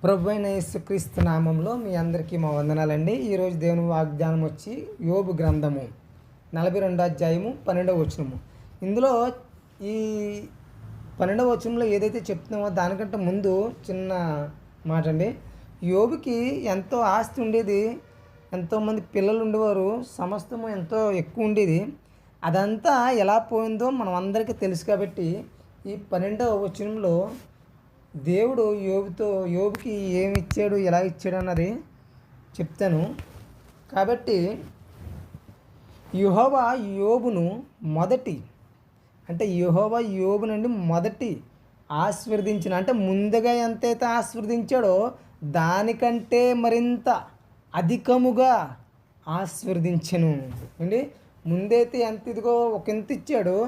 ప్రభువైన యేసుక్రీస్తు నామంలో మీ అందరికీ మా వందనాలండి. ఈరోజు దేవుని వాగ్దానం వచ్చి యోబు గ్రంథము 42వ అధ్యాయము 12వ వచనము. ఇందులో ఈ 12వ వచనంలో ఏదైతే చెప్తున్నామో దానికంటే ముందు చిన్న మాట అండి. యోబుకి ఎంతో ఆస్తి ఉండేది, ఎంతోమంది పిల్లలు ఉండేవారు, సమస్తము ఎంతో ఎక్కువ ఉండేది. అదంతా ఎలా పోయిందో మనం అందరికీ తెలుసు. కాబట్టి ఈ 12వ వచనంలో దేవుడు యోబుకి ఏమి ఇచ్చాడు, ఎలా ఇచ్చాడు అన్నది చెప్తాను. కాబట్టి యెహోవా యోబును యోబు నుండి మొదటి ఆశీర్వదించిన, అంటే ముందుగా ఎంతైతే ఆశీర్వదించాడో దానికంటే మరింత అధికముగా ఆశీర్వదించను అండి. ముందైతే ఎంత ఇదిగో ఒక ఇంత ఇచ్చాడు,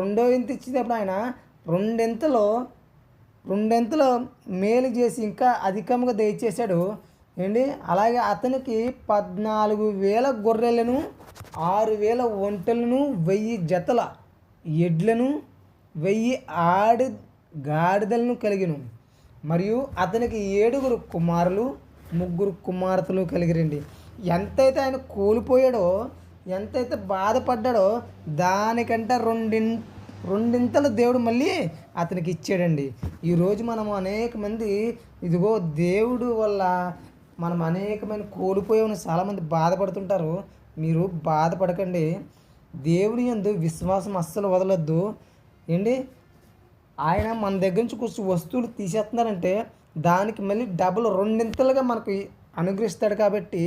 రెండో ఇంత ఇచ్చేటప్పుడు ఆయన రెండెంతలో మేలు చేసి ఇంకా అధికంగా దయచేశాడు ఏంటి. అలాగే అతనికి 14,000 గొర్రెలను, 6,000 ఒంటెలను, 1000 జతల ఎడ్లను, 1000 గాడిదలను కలిగిను. మరియు అతనికి 7 కుమారులు, 3 కుమార్తెలు కలిగిరండి. ఎంతైతే ఆయన కోల్పోయాడో, ఎంతైతే బాధపడ్డాడో దానికంటే రెండింతలు దేవుడు మళ్ళీ అతనికి ఇచ్చాడండి. ఈరోజు మనము అనేక మంది ఇదిగో దేవుడు వల్ల మనం అనేకమైన కోల్పోయామని చాలామంది బాధపడుతుంటారు. మీరు బాధపడకండి. దేవుడి యందు విశ్వాసం అస్సలు వదలొద్దు ఏంటి. ఆయన మన దగ్గర నుంచి కొంచెం వస్తువులు తీసేస్తున్నారంటే దానికి మళ్ళీ డబుల్ రెండింతలుగా మనకు అనుగ్రహిస్తాడు. కాబట్టి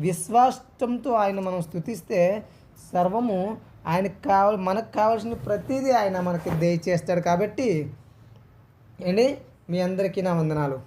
విశ్వాసంతో ఆయన మనం స్తుతిస్తే సర్వము మనకు కావాల్సిన ప్రతిదీ ఆయన మనకి దయచేస్తాడు. కాబట్టి ఏంటి, మీ అందరికీ నా వందనాలు.